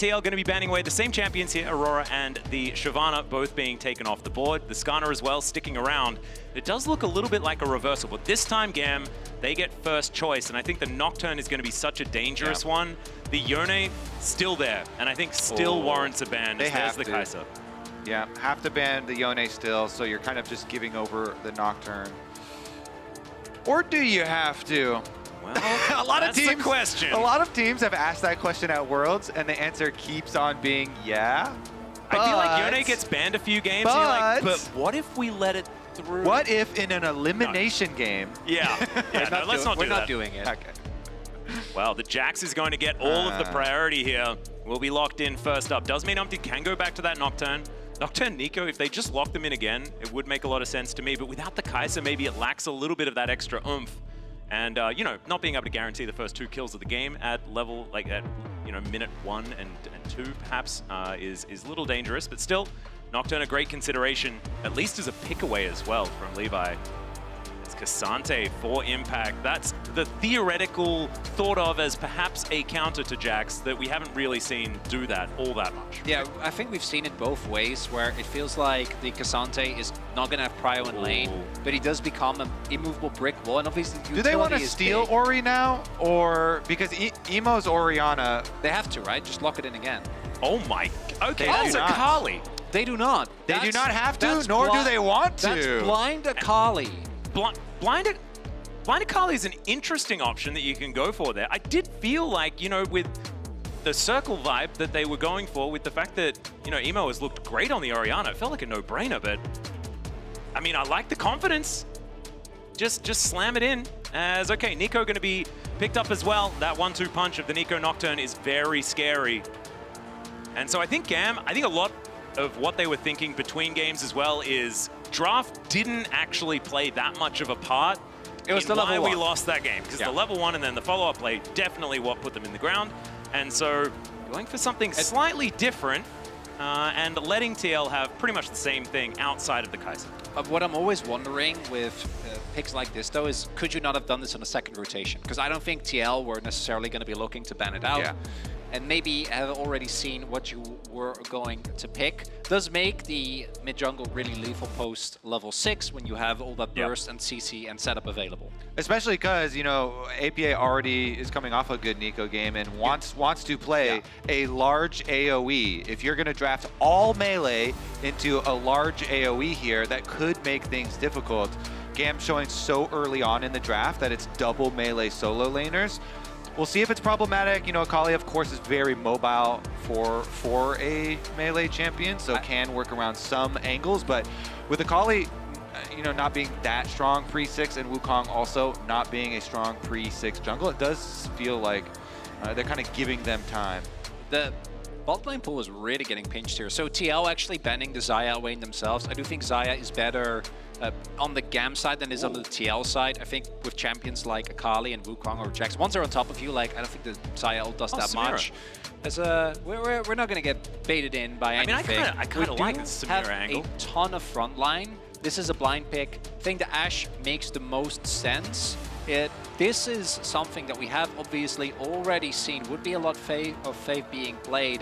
TL going to be banning away the same champions here, Aurora and the Shyvana both being taken off the board. The Skarner as well sticking around. It does look a little bit like a reversal, but this time GAM, they get first choice, and I think the Nocturne is going to be such a dangerous one. The Yone still there, and I think still warrants a ban. There's the Kai'Sa. Yeah, have to ban the Yone still, so you're kind of just giving over the Nocturne. Or do you have to? Well, a lot of teams. Question. A lot of teams have asked that question at Worlds, and the answer keeps on being yeah. I feel like Yone gets banned a few games, and you're like, but what if we let it through? What if in an elimination game? Yeah, no, let's not do that. We're not doing it. Okay. Well, the Jax is going to get all of the priority here. We'll be locked in first up. Does mean Umpty can go back to that Nocturne. Nocturne, Nico, if they just lock them in again, it would make a lot of sense to me. But without the Kai'Sa, maybe it lacks a little bit of that extra oomph. And, you know, not being able to guarantee the first 2 kills of the game at level, like at, you know, minute 1 and 2, perhaps, is a little dangerous. But still, Nocturne a great consideration, at least as a pick away as well from Levi. It's K'Sante for Impact. That's the theoretical thought of as perhaps a counter to Jax that we haven't really seen do that all that much. Yeah, I think we've seen it both ways, where it feels like the K'Sante is not going to have prio in lane, but he does become an immovable brick wall, and obviously the Do they want to utility is steal big. Ori now? Or, because Emo's Orianna... They have to, right? Just lock it in again. Oh my, okay, They that's do a not. Kali. They do not. They do not have to, that's nor do they want to. That's blind Akali. Blind Akali is an interesting option that you can go for there. I did feel like, you know, with the circle vibe that they were going for, with the fact that, you know, Emo has looked great on the Orianna, it felt like a no-brainer, but I mean, I like the confidence. Just slam it in as, okay, Nico going to be picked up as well. That 1-2 punch of the Nico Nocturne is very scary. And so I think GAM, I think a lot of what they were thinking between games as well is draft didn't actually play that much of a part. It was the why level we 1. lost that game, because the level 1 and then the follow-up play definitely what put them in the ground. And so going for something slightly different and letting TL have pretty much the same thing outside of the Kai'Sa. What I'm always wondering with picks like this, though, is could you not have done this on a second rotation? Because I don't think TL were necessarily going to be looking to ban it out. Yeah. And maybe have already seen what you were going to pick. Does make the mid-jungle really lethal post level 6 when you have all that burst and CC and setup available. Especially because, you know, APA already is coming off a good Nico game and wants to play a large AoE. If you're going to draft all melee into a large AoE here, that could make things difficult. GAM showing so early on in the draft that it's double melee solo laners. We'll see if it's problematic. You know, Akali, of course, is very mobile for a melee champion, so can work around some angles. But with Akali, you know, not being that strong pre-6 and Wukong also not being a strong pre-6 jungle, it does feel like they're kind of giving them time. The bot lane pool is really getting pinched here. So TL actually banning the Xayah away themselves. I do think Xayah is better on the GAM side than is on the TL side. I think with champions like Akali and Wukong or Jax, once they're on top of you, like I don't think the Xayah ult does that much. As we're not going to get baited in by anything. I kind of like the Samira angle. A ton of frontline. This is a blind pick. I think the Ashe makes the most sense. This is something that we have obviously already seen. Would be a lot of Faith being played.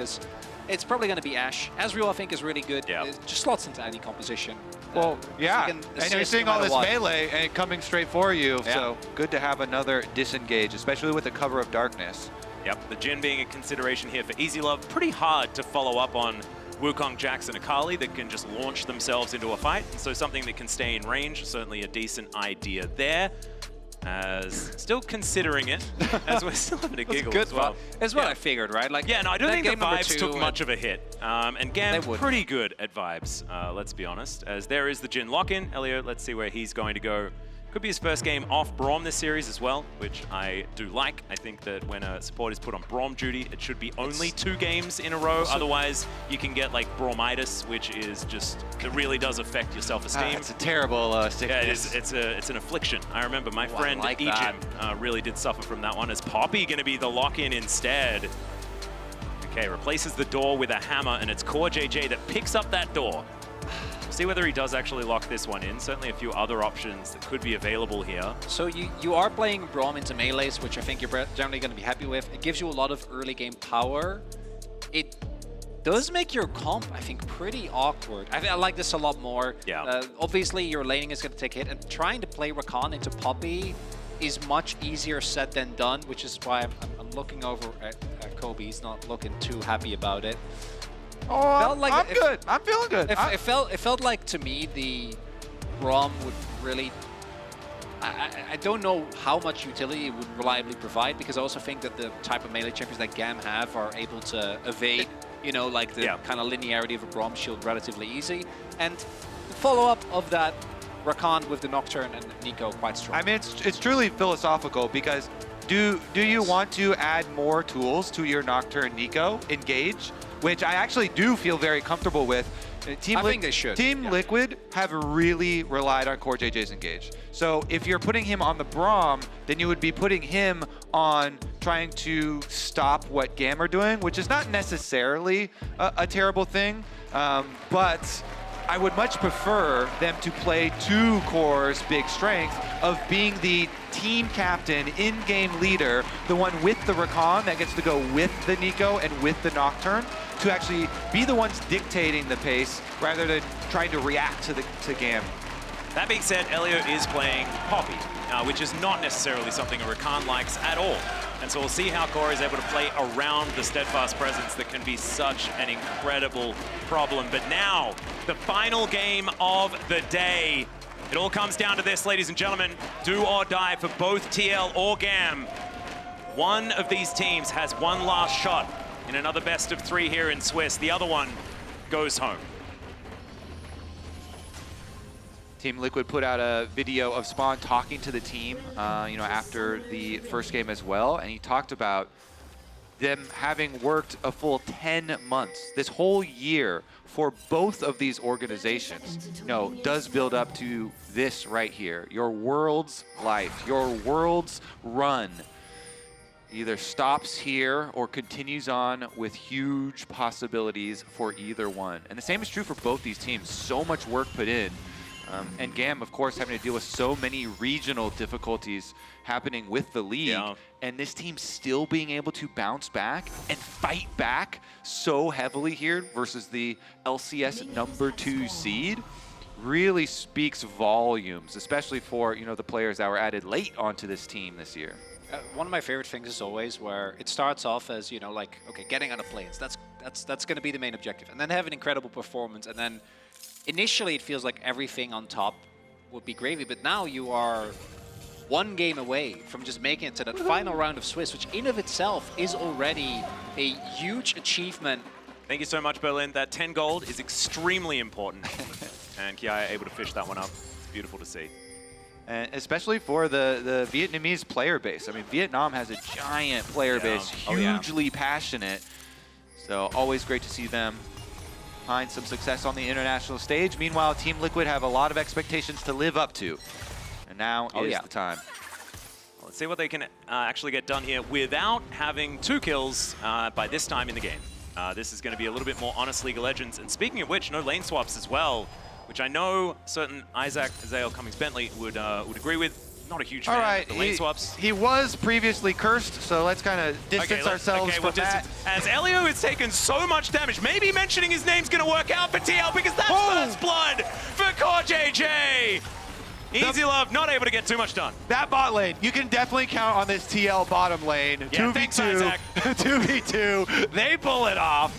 It's probably going to be Ashe. Ezreal, I think, is really good. Yeah. It just slots into any composition. Well, yeah, and you're seeing all this melee and coming straight for you, so good to have another disengage, especially with the cover of darkness. Yep, the Jhin being a consideration here for Easy Love. Pretty hard to follow up on Wukong, Jax, and Akali that can just launch themselves into a fight. So something that can stay in range, certainly a decent idea there. As still considering it, as we're still having a giggle as well. That's what I figured, right? Like, yeah, no, I don't think the vibes took two, much of a hit. And GAM pretty good at vibes, let's be honest. As there is the Jhin lock-in. Elliot, let's see where he's going to go. Could be his first game off Braum this series as well, which I do like. I think that when a support is put on Braum duty, it should be only 2 games in a row. Otherwise, you can get like Braumitis, which is just, it really does affect your self-esteem. It's a terrible sickness. Yeah, it's an affliction. I remember my friend Ejim really did suffer from that one. Is Poppy going to be the lock-in instead? Okay, replaces the door with a hammer, and it's Core JJ that picks up that door. See whether he does actually lock this one in. Certainly a few other options that could be available here. So you are playing Braum into melees, which I think you're generally going to be happy with. It gives you a lot of early game power. it does make your comp, I think, pretty awkward. I like this a lot more. Yeah. Obviously, your laning is going to take a hit, and trying to play Rakan into Poppy is much easier said than done, which is why I'm looking over at Kobe. He's not looking too happy about it. Oh, I'm good. I'm feeling good. It felt like, to me, the Braum would really... I don't know how much utility it would reliably provide, because I also think that the type of melee champions that GAM have are able to evade, you know, like the kind of linearity of a Braum shield relatively easy. And the follow-up of that, Rakan with the Nocturne and Nico quite strong. I mean, it's truly philosophical, because do you want to add more tools to your Nocturne Nico Engage, which I actually do feel very comfortable with. I think they should. Team Liquid have really relied on Core JJ's Engage. So if you're putting him on the Braum, then you would be putting him on trying to stop what GAM are doing, which is not necessarily a terrible thing, but I would much prefer them to play to Core's big strength of being the team captain, in-game leader, the one with the Rakan that gets to go with the Nico and with the Nocturne, to actually be the ones dictating the pace rather than trying to react to GAM. That being said, Elio is playing Poppy, which is not necessarily something a Rakan likes at all. And so we'll see how Core is able to play around the Steadfast presence that can be such an incredible problem. But now, the final game of the day. It all comes down to this, ladies and gentlemen. Do or die for both TL or GAM. One of these teams has one last shot in another best of 3 here in Swiss. The other one goes home. Team Liquid put out a video of Spawn talking to the team, after the first game as well, and he talked about them having worked a full 10 months, this whole year, for both of these organizations. Does build up to this right here. Your world's life, your world's run either stops here or continues on with huge possibilities for either one. And the same is true for both these teams. So much work put in. And GAM, of course, having to deal with so many regional difficulties happening with the league, and this team still being able to bounce back and fight back so heavily here versus the LCS #2 seed really speaks volumes, especially for the players that were added late onto this team this year. One of my favorite things is always where it starts off as, okay, getting on the planes. That's going to be the main objective. And then have an incredible performance. And then initially it feels like everything on top would be gravy. But now you are one game away from just making it to that final round of Swiss, which in of itself is already a huge achievement. Thank you so much, Berlin. That 10 gold is extremely important. And Kiai able to fish that one up. It's beautiful to see. And especially for the Vietnamese player base. I mean, Vietnam has a giant player base, hugely passionate. So always great to see them find some success on the international stage. Meanwhile, Team Liquid have a lot of expectations to live up to. And now is the time. Well, let's see what they can actually get done here without having 2 kills by this time in the game. This is going to be a little bit more honest League of Legends. And speaking of which, no lane swaps as well, which I know certain Isaac Zale Cummings-Bentley would agree with. Not a huge fan of the lane swaps. He was previously cursed, so let's kind of distance ourselves from that. As Elio has taken so much damage, maybe mentioning his name's going to work out for TL, because that's first blood for Core JJ. Easy love, not able to get too much done. That bot lane, you can definitely count on this TL bottom lane. Yeah, 2v2, 2v2, they pull it off.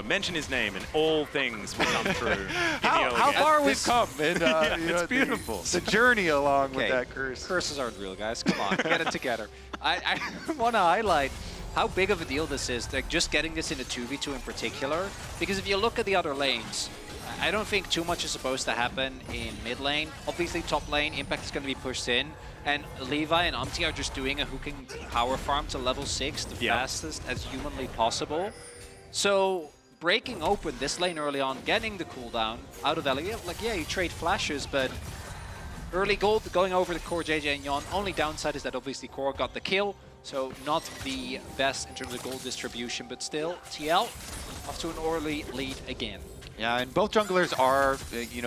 Mention his name and all things will come true. How far we've come. And, it's beautiful. The journey along with that curse. Curses aren't real, guys. Come on, get it together. I want to highlight how big of a deal this is, like just getting this into 2v2 in particular. Because if you look at the other lanes, I don't think too much is supposed to happen in mid lane. Obviously, top lane, Impact is going to be pushed in. And Levi and Umti are just doing a hooking power farm to level 6, the fastest as humanly possible. So breaking open this lane early on, getting the cooldown out of Elliot, you trade flashes, but early gold going over the Core JJ and Yon. Only downside is that obviously Core got the kill, so not the best in terms of gold distribution, but still TL off to an early lead again. Yeah, and both junglers are,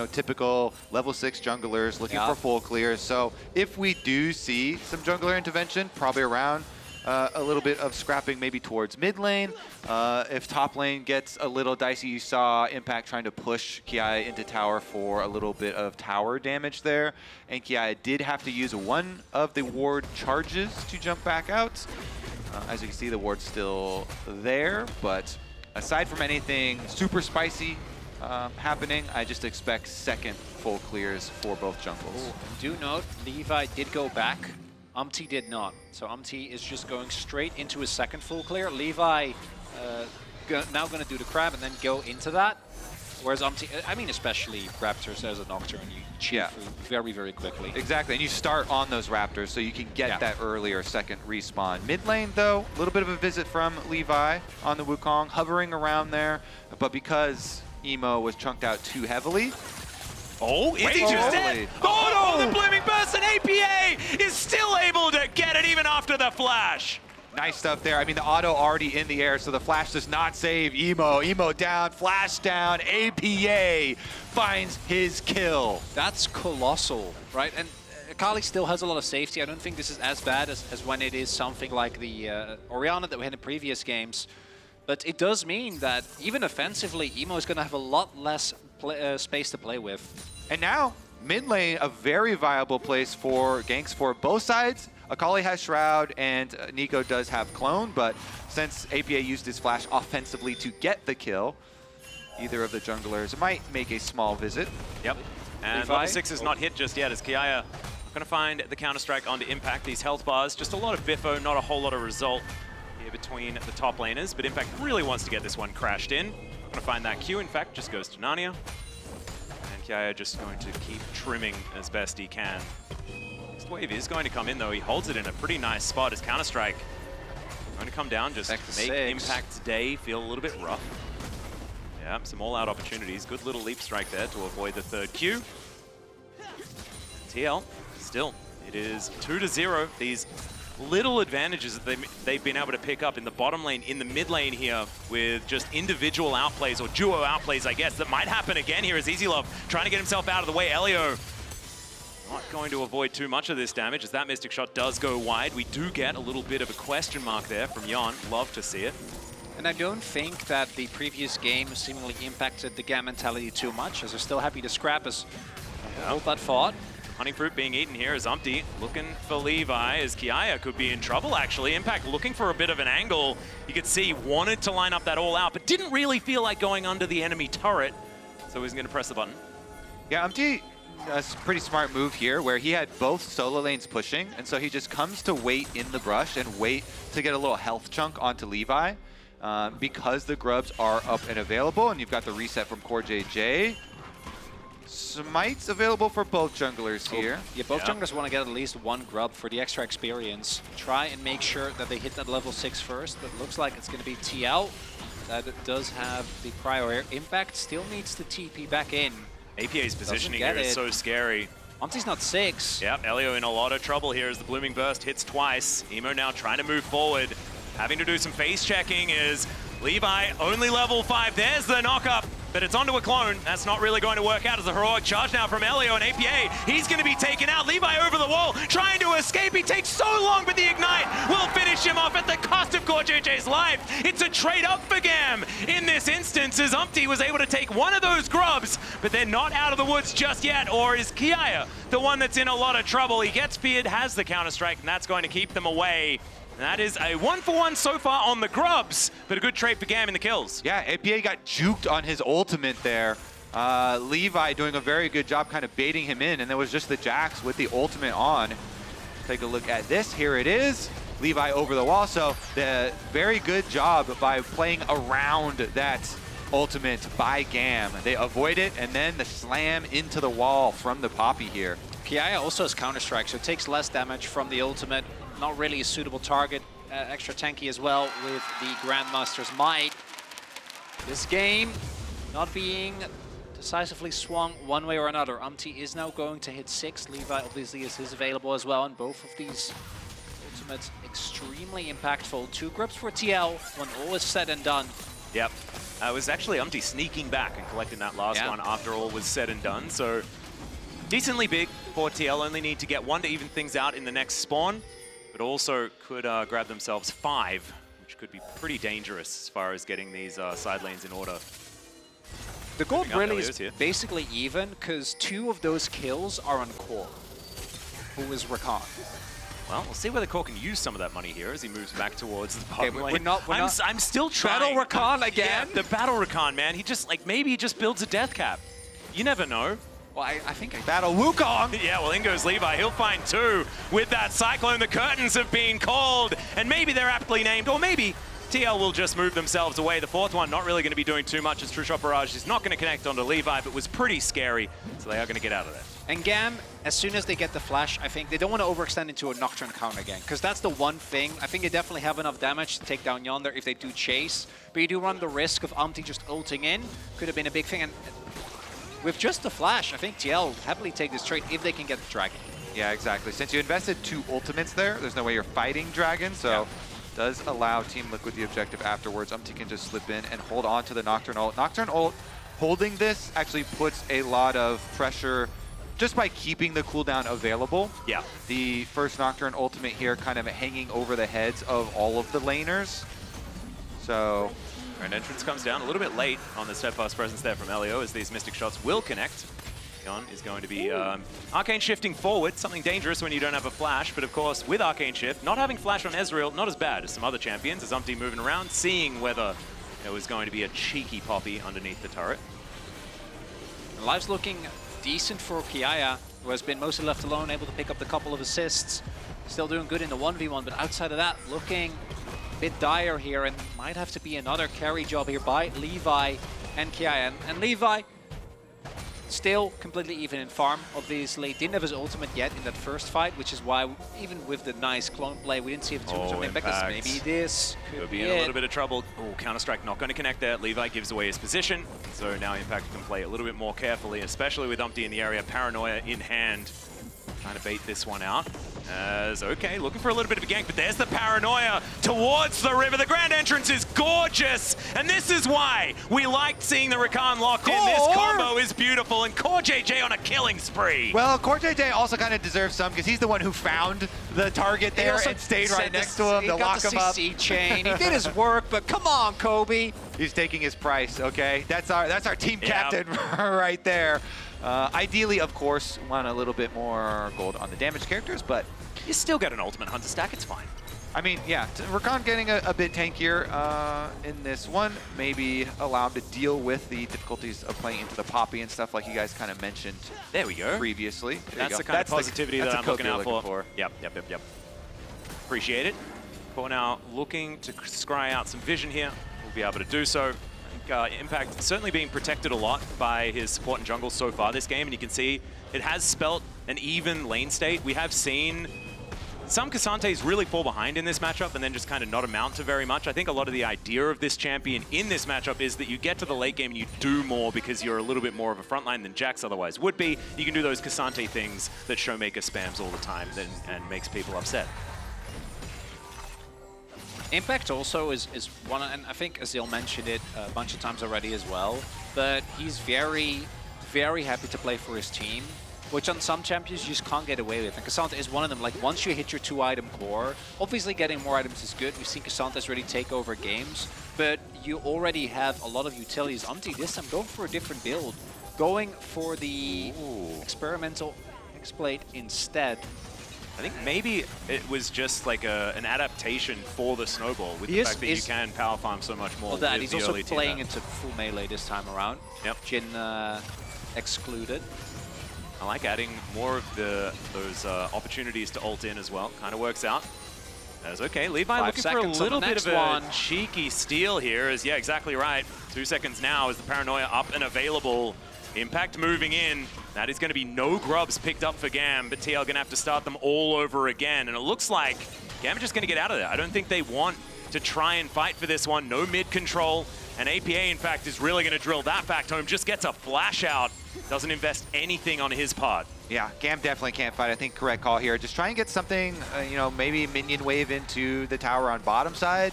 typical level 6 junglers looking for full clears. So if we do see some jungler intervention, probably around a little bit of scrapping maybe towards mid lane. If top lane gets a little dicey, you saw Impact trying to push Kiai into tower for a little bit of tower damage there. And Kiai did have to use one of the ward charges to jump back out. As you can see, the ward's still there, but aside from anything super spicy happening, I just expect second full clears for both jungles. Ooh, do note, Levi did go back. Umti did not. So Umti is just going straight into his second full clear. Levi now going to do the crab and then go into that. Whereas Umti, I mean, especially Raptors as a Nocturne, you cheat through very, very quickly. Exactly, and you start on those Raptors, so you can get that earlier second respawn. Mid lane, though, a little bit of a visit from Levi on the Wukong, hovering around there, but because Emo was chunked out too heavily. Oh, is he just dead? Oh, no, the Blooming Burst, and APA is still able to get it even after the flash. Nice stuff there. I mean, the auto already in the air, so the flash does not save Emo. Emo down, flash down, APA finds his kill. That's colossal, right? And Akali still has a lot of safety. I don't think this is as bad as when it is something like the Orianna that we had in previous games. But it does mean that even offensively, Emo is going to have a lot less space to play with. And now, mid lane, a very viable place for ganks for both sides. Akali has Shroud, and Nico does have Clone, but since APA used his flash offensively to get the kill, either of the junglers might make a small visit. Yep, and level 6 is not hit just yet, as Kiaya going to find the counter-strike onto Impact. These health bars, just a lot of biffo, not a whole lot of result here between the top laners, but Impact really wants to get this one crashed in. Going to find that Q, in fact, just goes to Narnia. And Kiaya just going to keep trimming as best he can. Next wave is going to come in, though. He holds it in a pretty nice spot as counter-strike. Going to come down, just make Impact's day feel a little bit rough. Yeah, some all-out opportunities. Good little leap strike there to avoid the third Q. TL, still, it is 2-0. These little advantages that they've been able to pick up in the bottom lane, in the mid lane here, with just individual outplays, or duo outplays, I guess, that might happen again here as EasyLove trying to get himself out of the way. Elio not going to avoid too much of this damage, as that Mystic Shot does go wide. We do get a little bit of a question mark there from Jan. Love to see it. And I don't think that the previous game seemingly impacted the GAM mentality too much, as they're still happy to scrap as hold that fought. Honey fruit being eaten here is Umpty looking for Levi, as Kiaya could be in trouble, actually. Impact looking for a bit of an angle. You could see wanted to line up that all out, but didn't really feel like going under the enemy turret. So he's going to press the button. Yeah, Umpty, a pretty smart move here, where he had both solo lanes pushing, and so he just comes to wait in the brush and wait to get a little health chunk onto Levi. Because the grubs are up and available, and you've got the reset from Core JJ. Smites available for both junglers here. Yeah, both junglers want to get at least one grub for the extra experience. Try and make sure that they hit that level 6 first, but looks like it's going to be TL. That does have the prior Impact, still needs to TP back in. APA's positioning here is so scary. Umti's not 6. Yep, Elio in a lot of trouble here as the Blooming Burst hits twice. Emo now trying to move forward. Having to do some face checking is Levi, only level 5. There's the knock-up, but it's onto a clone. That's not really going to work out as a heroic charge now from Elio and APA. He's going to be taken out. Levi over the wall, trying to escape. He takes so long, but the Ignite will finish him off at the cost of Core JJ's life. It's a trade up for GAM in this instance, as Umpty was able to take one of those grubs, but they're not out of the woods just yet. Or is Kiaya the one that's in a lot of trouble? He gets feared, has the counter-strike, and that's going to keep them away. That is a 1-for-1 so far on the grubs, but a good trade for GAM in the kills. Yeah, APA got juked on his ultimate there. Levi doing a very good job kind of baiting him in, and there was just the Jax with the ultimate on. Take a look at this. Here it is. Levi over the wall. So the very good job by playing around that ultimate by GAM. They avoid it, and then the slam into the wall from the Poppy here. Kiaya also has Counter-Strike, so it takes less damage from the ultimate. Not really a suitable target. Extra tanky as well with the Grandmaster's Might. This game not being decisively swung one way or another. Umpty is now going to hit 6. Levi obviously is available as well, and both of these ultimates extremely impactful. 2 grubs for TL when all is said and done. Yep. It was actually Umpty sneaking back and collecting that last one after all was said and done. So decently big for TL. Only need to get 1 to even things out in the next spawn. But but also could grab themselves 5, which could be pretty dangerous as far as getting these side lanes in order. The gold Moving up, really Elio's is here. basically even because 2 of those kills are on Core, who is Rakan. Well, we'll see whether Core can use some of that money here as he moves back towards the bottom we're lane. not- I'm still trying. Battle Rakan again? Yeah, the Battle Rakan, man. He just, like, maybe he just builds a death cap. You never know. Well, I think I Battle Wukong. Yeah, well, in goes Levi. He'll find 2 with that Cyclone. The curtains have been called, and maybe they're aptly named, or maybe TL will just move themselves away. The 4th one not really going to be doing too much as True Shot Barrage is not going to connect onto Levi, but was pretty scary, so they are going to get out of there. And GAM, as soon as they get the flash, I think they don't want to overextend into a Nocturne counter again, because that's the one thing. I think they definitely have enough damage to take down Yonder if they do chase, but you do run the risk of Amti just ulting in. Could have been a big thing, and with just the flash, I think TL happily take this trade if they can get the Dragon. Yeah, exactly. Since you invested 2 ultimates there's no way you're fighting Dragon, so does allow Team Liquid the objective afterwards. Umti can just slip in and hold on to the Nocturne ult. Nocturne ult, holding this actually puts a lot of pressure just by keeping the cooldown available. Yeah. The first Nocturne ultimate here kind of hanging over the heads of all of the laners. So Grand entrance comes down a little bit late on the steadfast presence there from Elio as these Mystic Shots will connect. Yon is going to be Arcane shifting forward, something dangerous when you don't have a flash, but of course with Arcane Shift, not having flash on Ezreal, not as bad as some other champions, as Umti moving around, seeing whether there was going to be a cheeky poppy underneath the turret. And Live's looking decent for Kiaya, who has been mostly left alone, able to pick up the couple of assists. Still doing good in the 1v1, but outside of that, looking a bit dire here, and might have to be another carry job here by Levi and Kiaya. And Levi, still completely even in farm, obviously. Didn't have his ultimate yet in that first fight, which is why, even with the nice clone play, we didn't see him too much of an impact. Because maybe this could be in a little bit of trouble. Oh, Counter-Strike not going to connect there. Levi gives away his position. So now Impact can play a little bit more carefully, especially with Umti in the area. Paranoia in hand. Trying to bait this one out. As, okay, looking for a little bit of a gank, but there's the Paranoia towards the river. The grand entrance is gorgeous, and this is why we liked seeing the Rakan locked in. This combo is beautiful, and Core JJ on a killing spree. well, Core JJ also kind of deserves some because he's the one who found the target there and stayed right next to him to lock him up. He got the CC chain. He did his work, but come on, Kobe. He's taking his price, okay? That's our team captain right there. Ideally, of course, want a little bit more gold on the damage characters, but You still get an ultimate hunter stack, it's fine. I mean, yeah, Rakan getting a bit tankier in this one. Maybe allow him to deal with the difficulties of playing into the Poppy and stuff like you guys kind of mentioned There we go. previously. There you That's go. the kind of positivity that's that the I'm code looking you're out for. Yep. Appreciate it. Core now looking to scry out some vision here. We'll be able to do so. I think Impact certainly being protected a lot by his support and jungle so far this game, and you can see it has spelt an even lane state. We have seen some Cassantes really fall behind in this matchup and then just kind of not amount to very much. I think a lot of the idea of this champion in this matchup is that you get to the late game and you do more because you're a little bit more of a frontline than Jax otherwise would be. You can do those Cassante things that Showmaker spams all the time and makes people upset. Impact also is one, and I think Azil mentioned it a bunch of times already as well, but he's very, very happy to play for his team, which on some champions you just can't get away with. And Cassandra is one of them. Like, once you hit your 2-item core, obviously getting more items is good. We've seen Cassandra's really take over games, but you already have a lot of utilities. Umti this time going for a different build, going for the experimental X-Blade instead. I think maybe it was just like an adaptation for the snowball with the fact that you can power farm so much more. Well, that with he's the also early playing tier. into full melee this time around. Yep. Jhin excluded. I like adding more of those opportunities to ult in as well. Kind of works out. As okay, Levi 5 looking for a seconds on little the bit next of a one. cheeky steal here. As yeah, exactly right. 2 seconds now as the Paranoia up and available. Impact moving in. That is going to be no grubs picked up for GAM, but TL going to have to start them all over again. And it looks like GAM are just going to get out of there. I don't think they want to try and fight for this one. No mid control. And APA, in fact, is really going to drill that fact home. Just gets a flash out. Doesn't invest anything on his part. Yeah, GAM definitely can't fight. I think correct call here. Just try and get something, you know, maybe minion wave into the tower on bottom side.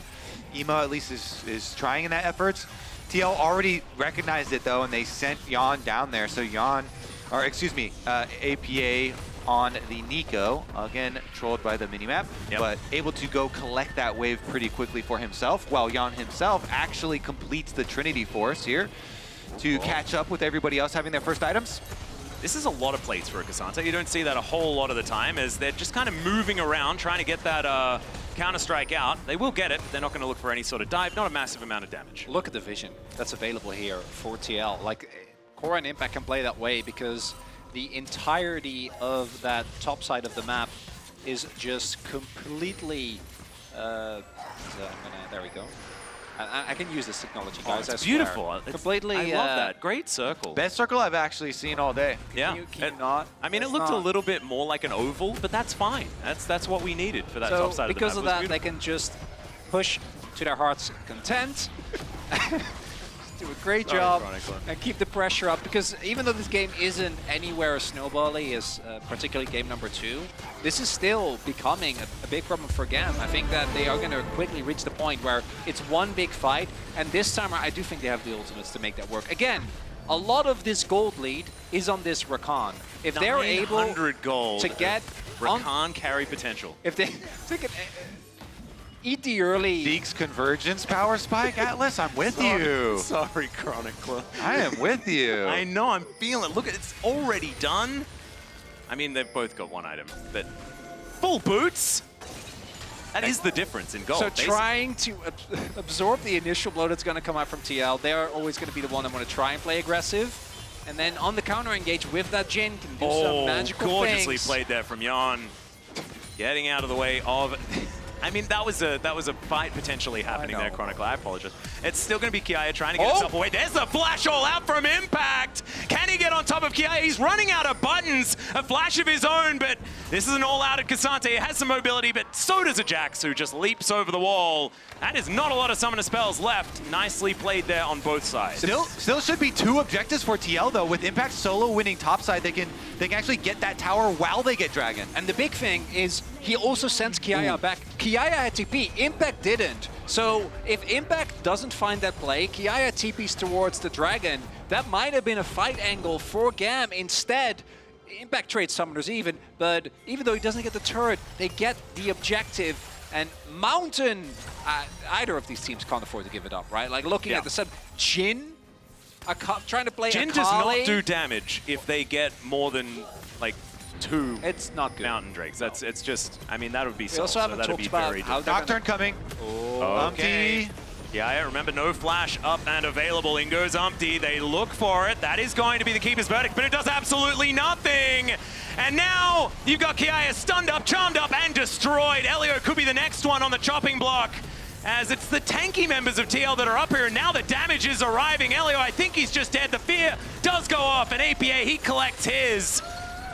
Emo at least is trying in that efforts. TL already recognized it though, and they sent Yon down there. So Yon, or excuse me, APA on the Nico. Again, trolled by the minimap, but able to go collect that wave pretty quickly for himself, while Jan himself actually completes the Trinity Force here to catch up with everybody else having their first items. This is a lot of plates for a Cassandra. You don't see that a whole lot of the time, as they're just kind of moving around, trying to get that counter-strike out. They will get it, but they're not going to look for any sort of dive, not a massive amount of damage. Look at the vision that's available here for TL. Like, Core and Impact can play that way because the entirety of that top side of the map is just completely... there we go. I can use this technology, guys. It's beautiful. Completely. I love that. Great circle. Best circle I've actually seen all day. Yeah. Can you not? I mean, it looked a little bit more like an oval, but that's fine. That's what we needed for that top side of the map. Because of that, they can just push to their heart's content. Do a great job and keep the pressure up, because even though this game isn't anywhere as snowbally as particularly game number 2, this is still becoming a big problem for GAM. I think that they are going to quickly reach the point where it's one big fight, and this time I do think they have the ultimates to make that work. Again, a lot of this gold lead is on this Rakan. If they're able gold. to get Rakan carry potential. If they can eat the early... Deek's convergence power spike, Atlas, I'm with you. Sorry, Chronicler. I am with you. I know, I'm feeling it. Look, it's already done. I mean, they've both got one item, but full boots? That is the difference in gold. So trying to absorb the initial blow that's going to come out from TL, they're always going to be the one that want to try and play aggressive. And then on the counter engage with that Jin can do some magical gorgeously things. played there from Jan. Getting out of the way of... I mean, that was a fight potentially happening there, Chronicler. I apologize. It's still going to be Kiaya trying to get himself away. There's a flash all out from Impact. Can he get on top of Kiaya? He's running out of buttons. A flash of his own, but this is an all-out at Cassante. It has some mobility, but so does a Jax, who just leaps over the wall. That is not a lot of summoner spells left. Nicely played there on both sides. Still should be 2 objectives for TL, though. With Impact solo winning topside, they can actually get that tower while they get Dragon. And the big thing is he also sends Kiaya back. Kiaya had TP, Impact didn't. So if Impact doesn't find that play, Kiaya TPs towards the Dragon. That might have been a fight angle for GAM. Instead, Impact trades summoners but even though he doesn't get the turret, they get the objective. And Mountain, either of these teams can't afford to give it up, right? Like looking at the sub, Jin, trying to play Jin does not do damage if they get more than like 2 it's not good. Mountain Drakes. It's just, I mean, that would be We also haven't talked about how Nocturne coming. Okay. Yeah, remember, no flash up and available. In goes Umpty. They look for it. That is going to be the Keeper's verdict, but it does absolutely nothing. And now you've got Kiaya stunned up, charmed up, and destroyed. Elio could be the next one on the chopping block, as it's the tanky members of TL that are up here, and now the damage is arriving. Elio, I think he's just dead. The fear does go off, and APA, he collects his.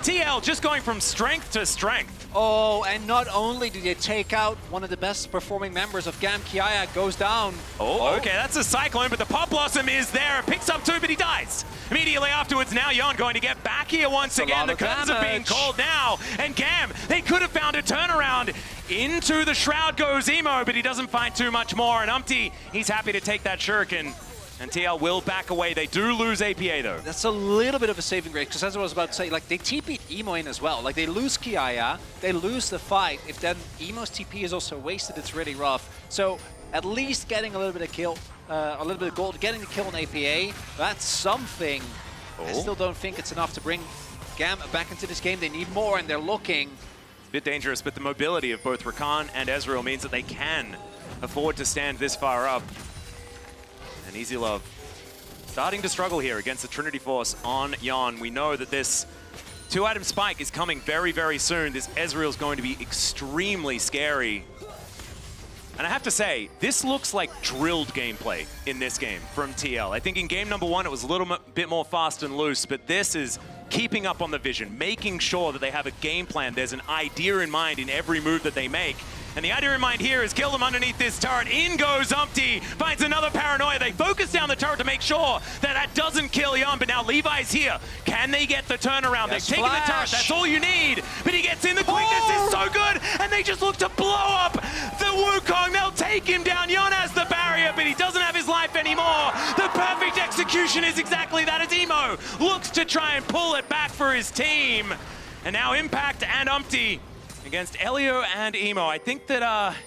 TL just going from strength to strength. Oh, and not only do they take out one of the best performing members of GAM, Kiaya goes down. Oh, okay, that's a Cyclone, but the Pop Blossom is there. Picks up 2, but he dies. Immediately afterwards, now Jan going to get back here once again. The curtains are being called now, and GAM, they could have found a turnaround. Into the Shroud goes Emo, but he doesn't find too much more, and Umpty, he's happy to take that Shuriken. And TL will back away. They do lose APA, though. That's a little bit of a saving grace, because as I was about to say, like, they TP'd Emo in as well. Like, they lose Kiaya, they lose the fight. If then Emo's TP is also wasted, it's really rough. So, at least getting a little bit of kill, a little bit of gold, getting the kill on APA, that's something. I still don't think it's enough to bring GAM back into this game. They need more, and they're looking. It's a bit dangerous, but the mobility of both Rakan and Ezreal means that they can afford to stand this far up. And Easy Love starting to struggle here against the Trinity Force on Jan. We know that this 2-item spike is coming very, very soon. This Ezreal's going to be extremely scary. And I have to say, this looks like drilled gameplay in this game from TL. I think in game number 1, it was a little bit more fast and loose, but this is keeping up on the vision, making sure that they have a game plan. There's an idea in mind in every move that they make. And the idea in mind here is kill them underneath this turret. In goes Umpty, finds another Paranoia. They focus down the turret to make sure that that doesn't kill Jan, but now Levi's here. Can they get the turnaround? They've taken the turret, that's all you need. But he gets in, the quickness is so good, and they just look to blow up the Wukong. They'll take him down. Jan has the barrier, but he doesn't have his life anymore. The perfect execution is exactly that, as Emo looks to try and pull it back for his team. And now Impact and Umpty against Elio and Emo. I think that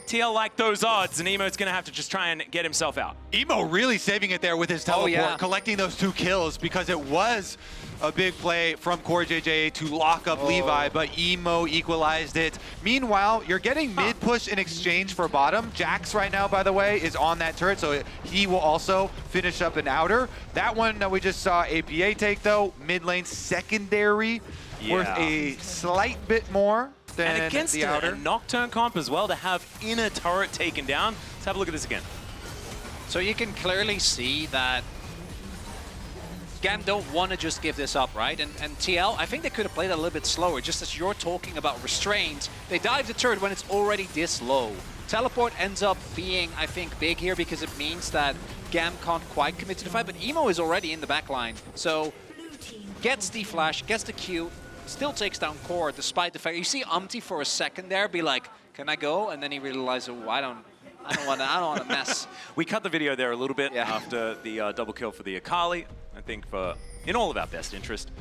TL liked those odds, and Emo's going to have to just try and get himself out. Emo really saving it there with his teleport, collecting those 2 kills because it was a big play from Core JJ to lock up Levi, but Emo equalized it. Meanwhile, you're getting mid push in exchange for bottom. Jax right now, by the way, is on that turret, so he will also finish up an outer. That one that we just saw APA take, though, mid lane secondary, worth a slight bit more than and against the outer. A Nocturne comp as well to have inner turret taken down. Let's have a look at this again. So you can clearly see that GAM don't want to just give this up, right? And TL, I think they could have played a little bit slower, just as you're talking about restraint. They dive the turret when it's already this low. Teleport ends up being, I think, big here because it means that GAM can't quite commit to the fight, but Emo is already in the back line. So gets the flash, gets the Q, still takes down Core despite the fact you see Umpty for a second there be like, can I go? And then he realizes, oh, I don't want to mess. We cut the video there a little bit after the double kill for the Akali. I think in all of our best interest.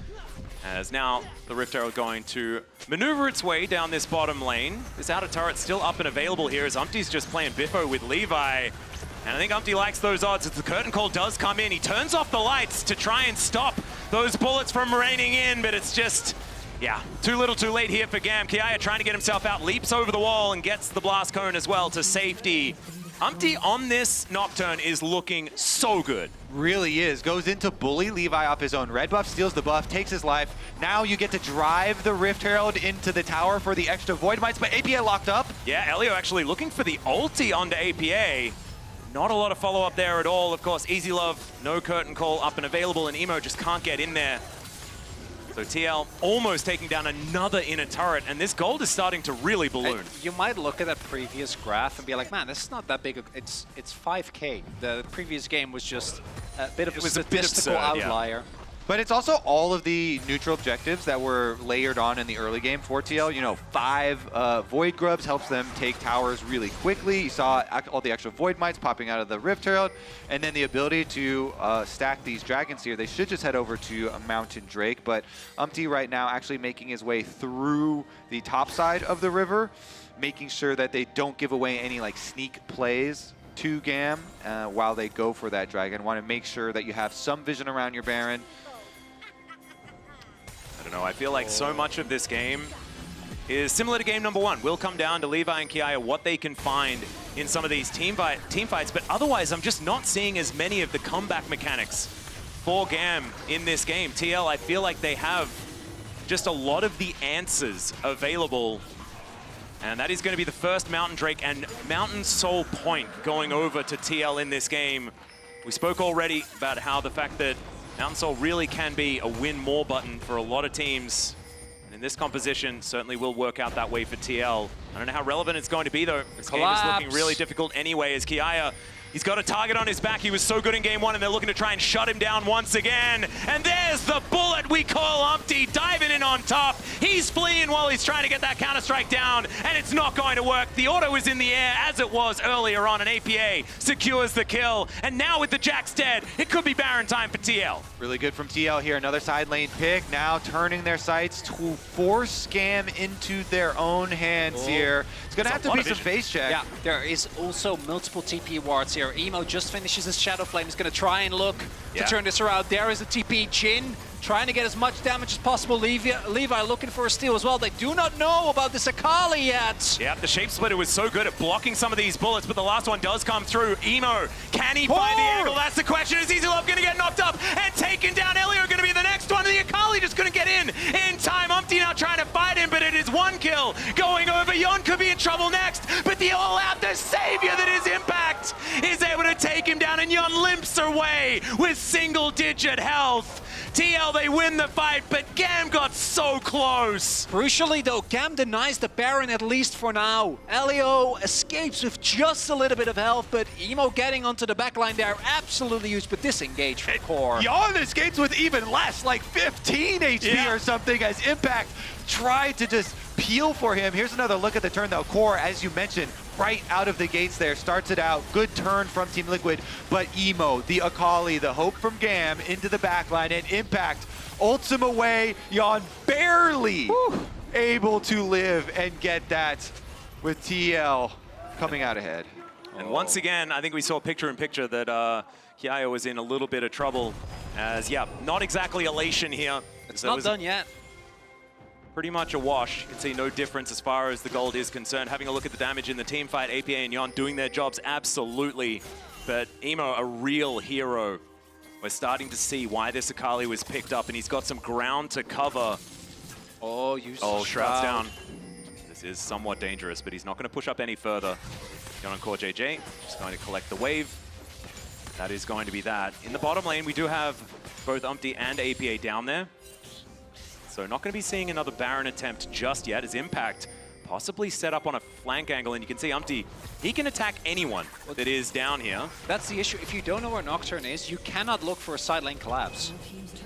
As now the Rift Herald going to maneuver its way down this bottom lane. This outer turret still up and available here as Umpty's just playing Biffo with Levi. And I think Umpty likes those odds as the curtain call does come in. He turns off the lights to try and stop those bullets from raining in, but it's just, yeah, too little too late here for GAM. Kiaya trying to get himself out, leaps over the wall and gets the blast cone as well to safety. Umpty on this Nocturne is looking so good. Really is. Goes into bully Levi off his own red buff, steals the buff, takes his life. Now you get to drive the Rift Herald into the tower for the extra Void Mites, but APA locked up. Yeah, Elio actually looking for the ulti onto APA. Not a lot of follow-up there at all. Of course, Easy Love, no curtain call up and available, and Emo just can't get in there. So TL almost taking down another inner turret, and this gold is starting to really balloon. You might look at that previous graph and be like, man, this is not that big. It's 5K. The previous game was just a bit of a statistical outlier. Yeah. But it's also all of the neutral objectives that were layered on in the early game for TL. You know, 5 Void Grubs helps them take towers really quickly. You saw all the extra Void Mites popping out of the Rift Herald. And then the ability to stack these dragons here. They should just head over to a Mountain Drake. But Umpty right now actually making his way through the top side of the river, making sure that they don't give away any like sneak plays to GAM while they go for that dragon. Want to make sure that you have some vision around your Baron. I don't know, I feel like so much of this game is similar to game number 1. Will come down to Levi and Kiaya what they can find in some of these team fights, but otherwise I'm just not seeing as many of the comeback mechanics for GAM in this game. TL, I feel like they have just a lot of the answers available, and that is going to be the first Mountain Drake and Mountain Soul Point going over to TL in this game. We spoke already about how the fact that Mountain Soul really can be a win more button for a lot of teams. And in this composition, certainly will work out that way for TL. I don't know how relevant it's going to be though. This game is looking really difficult anyway as Kiaya, he's got a target on his back. He was so good in game 1 and they're looking to try and shut him down once again. And there's the bullet we call Umpty diving in on top. He's fleeing while he's trying to get that counter-strike down, and it's not going to work. The auto is in the air as it was earlier on, and APA secures the kill. And now with the Jax dead, it could be Baron time for TL. Really good from TL here. Another side lane pick. Now turning their sights to force GAM into their own hands here. It's going to have to be some face check. Yeah, there is also multiple TP wards here. Emo just finishes his Shadow Flame. He's going to try and look to turn this around. There is a TP. Jhin trying to get as much damage as possible. Levi looking for a steal as well. They do not know about this Akali yet. Yeah, the Shape Splitter was so good at blocking some of these bullets, but the last one does come through. Emo, can he find the angle? That's the question. Is Easy Love going to get knocked up and taken down? Elio going to be the next one. The Akali just couldn't get in time. Umpty now trying to fight him, but it is 1 kill going over. Yon could be in trouble next, but the all-out, the savior that is Impact, is able to take him down, and Yon limps away with single-digit health. TL, they win the fight, but GAM got so close. Crucially though, GAM denies the Baron at least for now. Elio escapes with just a little bit of health, but Emo getting onto the backline there, absolutely huge, but disengaged for Core. Yon escapes with even less, like 15 HP or something, as Impact tried to just peel for him. Here's another look at the turn though. Core, as you mentioned, right out of the gates there, starts it out. Good turn from Team Liquid, but Emo, the Akali, the hope from GAM into the backline, and Impact ults him away. Yon barely able to live and get that with TL coming out ahead. And once again, I think we saw picture-in-picture that Kiaya was in a little bit of trouble as, yeah, not exactly elation here. It's not done yet. Pretty much a wash. You can see no difference as far as the gold is concerned. Having a look at the damage in the team fight, APA and Yon doing their jobs absolutely. But Emo, a real hero. We're starting to see why this Akali was picked up, and he's got some ground to cover. Oh, Shroud's down. This is somewhat dangerous, but he's not going to push up any further. Yon on core JJ, just going to collect the wave. That is going to be that. In the bottom lane, we do have both Umpty and APA down there. So not going to be seeing another Baron attempt just yet, as Impact possibly set up on a flank angle, and you can see Umpty, he can attack anyone that is down here. That's the issue. If you don't know where Nocturne is, you cannot look for a side lane collapse.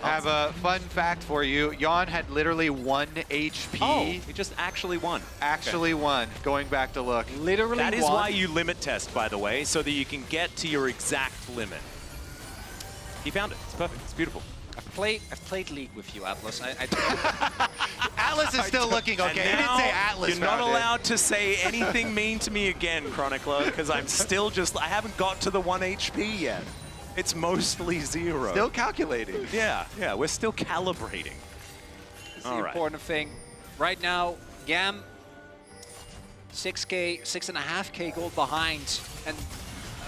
I have a fun fact for you. Yon had literally 1 HP. Oh, he just actually won. Actually won, going back to look. Literally That is won. why you limit test, by the way, so that you can get to your exact limit. He found it. It's perfect. It's beautiful. I've played League with you, Atlas. Atlas is still looking okay. He didn't say Atlas. You're not allowed to say anything mean to me again, Chronicler, because I'm still I haven't got to the 1 HP yet. It's mostly 0. Still calculating. Yeah, we're still calibrating. It's the important thing. Right now, GAM, 6K, 6.5K gold behind, and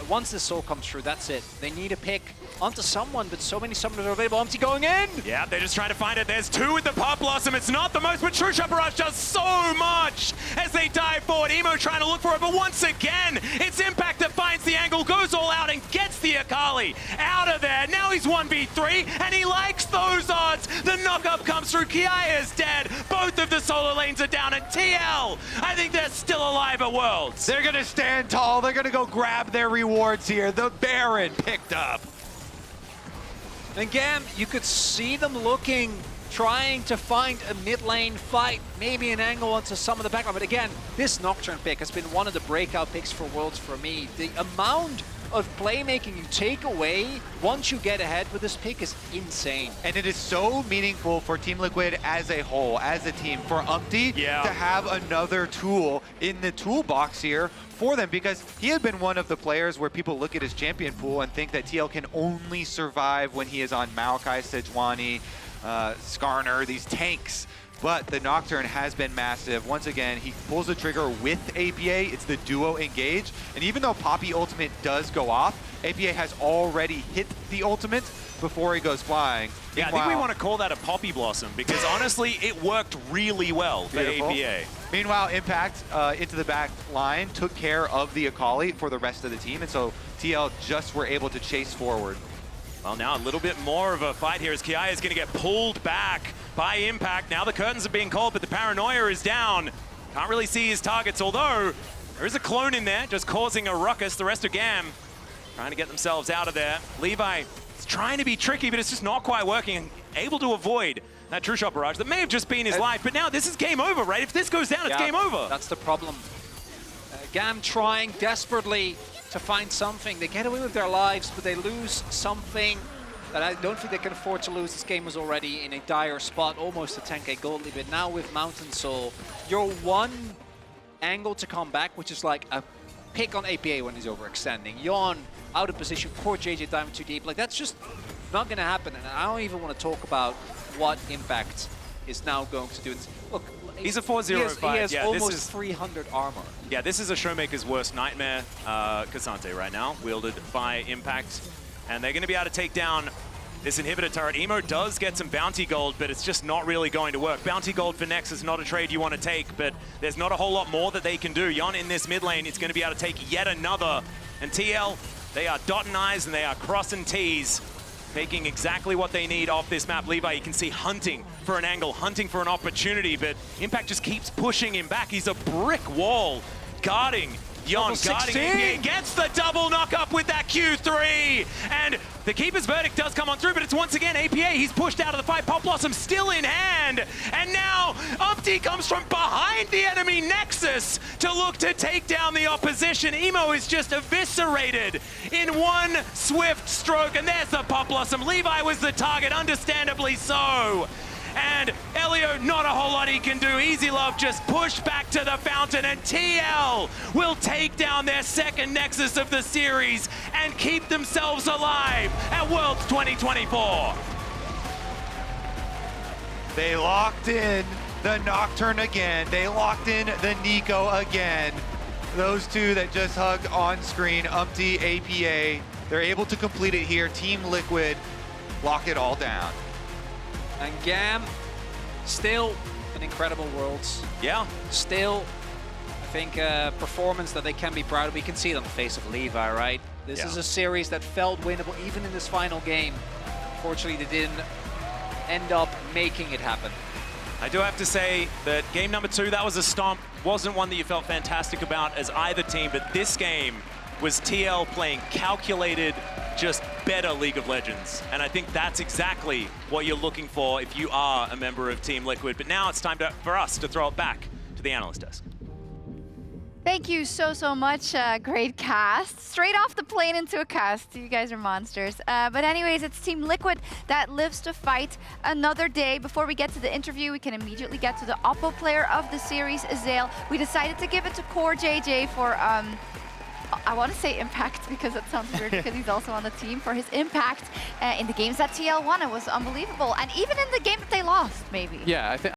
once this soul comes through, that's it. They need a pick onto someone, but so many summoners are available. Umpty going in! Yeah, they're just trying to find it. There's 2 with the Pop Blossom. It's not the most, but True Shot Barrage does so much as they dive forward. Emo trying to look for it, but once again, it's Impact that finds the angle, goes all out, and gets the Akali out of there. Now he's 1v3, and he likes those odds. The knock-up comes through. Kiaya is dead. Both of the solo lanes are down, and TL, I think they're still alive at Worlds. They're going to stand tall. They're going to go grab their rewards here. The Baron picked up. And GAM, you could see them looking, trying to find a mid lane fight, maybe an angle onto some of the background. But again, this Nocturne pick has been one of the breakout picks for Worlds for me. The amount of playmaking you take away once you get ahead with this pick is insane. And it is so meaningful for Team Liquid as a whole, as a team, for Umpty to have another tool in the toolbox here for them, because he had been one of the players where people look at his champion pool and think that TL can only survive when he is on Maokai, Sejuani, Skarner, these tanks. But the Nocturne has been massive. Once again, he pulls the trigger with APA. It's the duo engage. And even though Poppy ultimate does go off, APA has already hit the ultimate before he goes flying. Yeah, I think we want to call that a Poppy Blossom, because honestly, it worked really well for APA. Meanwhile, Impact into the back line took care of the Akali for the rest of the team, and so TL just were able to chase forward. Well, now a little bit more of a fight here as Kiaya is going to get pulled back by Impact. Now the curtains are being called, but the Paranoia is down. Can't really see his targets, although there is a clone in there, just causing a ruckus. The rest of GAM trying to get themselves out of there. Levi is trying to be tricky, but it's just not quite working. Able to avoid that True Shot Barrage that may have just been his life, but now this is game over, right? If this goes down, it's game over. That's the problem. GAM trying desperately to find something. They get away with their lives, but they lose something that I don't think they can afford to lose. This game was already in a dire spot, almost a 10K gold lead, but now with Mountain Soul, your one angle to come back, which is like a pick on APA when he's overextending. Yon out of position, poor JJ diving too deep. Like, that's just not going to happen, and I don't even want to talk about what Impact is now going to do. Look, he's a 4-0-5. He has almost 300 armor. Yeah, this is a Showmaker's worst nightmare. Cassante right now, wielded by Impact. And they're going to be able to take down this inhibitor turret. Emo does get some bounty gold, but it's just not really going to work. Bounty gold for Nex is not a trade you want to take, but there's not a whole lot more that they can do. Yon in this mid lane is going to be able to take yet another. And TL, they are dotting I's and they are crossing T's, taking exactly what they need off this map. Levi, you can see hunting for an angle, hunting for an opportunity, but Impact just keeps pushing him back. He's a brick wall guarding Yon, guarding APA, gets the double knock up with that Q3, and The keeper's verdict does come on through, but it's once again APA. He's pushed out of the fight. Pop Blossom still in hand. And now Umpty comes from behind the enemy Nexus to look to take down the opposition. Emo is just eviscerated in one swift stroke. And there's the Pop Blossom. Levi was the target, understandably so. And Elio, not a whole lot he can do. Easy Love just pushed back to the fountain, and TL will take down their second Nexus of the series and keep themselves alive at Worlds 2024. They locked in the Nocturne again. They locked in the Nico again. Those two that just hugged on screen, Umpty, APA, they're able to complete it here. Team Liquid lock it all down. And GAM, still an incredible Worlds. Yeah. Still, I think, a performance that they can be proud of. We can see it on the face of Levi, right? This is a series that felt winnable even in this final game. Unfortunately, they didn't end up making it happen. I do have to say that game number 2, that was a stomp. Wasn't one that you felt fantastic about as either team, but this game was TL playing calculated, just better League of Legends. And I think that's exactly what you're looking for if you are a member of Team Liquid. But now it's time for us to throw it back to the analyst desk. Thank you so much. Great cast. Straight off the plane into a cast. You guys are monsters. But anyways, it's Team Liquid that lives to fight another day. Before we get to the interview, we can immediately get to the Oppo player of the series, Azale. We decided to give it to Core JJ for I want to say impact because it sounds weird because he's also on the team, for his impact in the games that TL won. It was unbelievable. And even in the game that they lost, maybe. Yeah, I think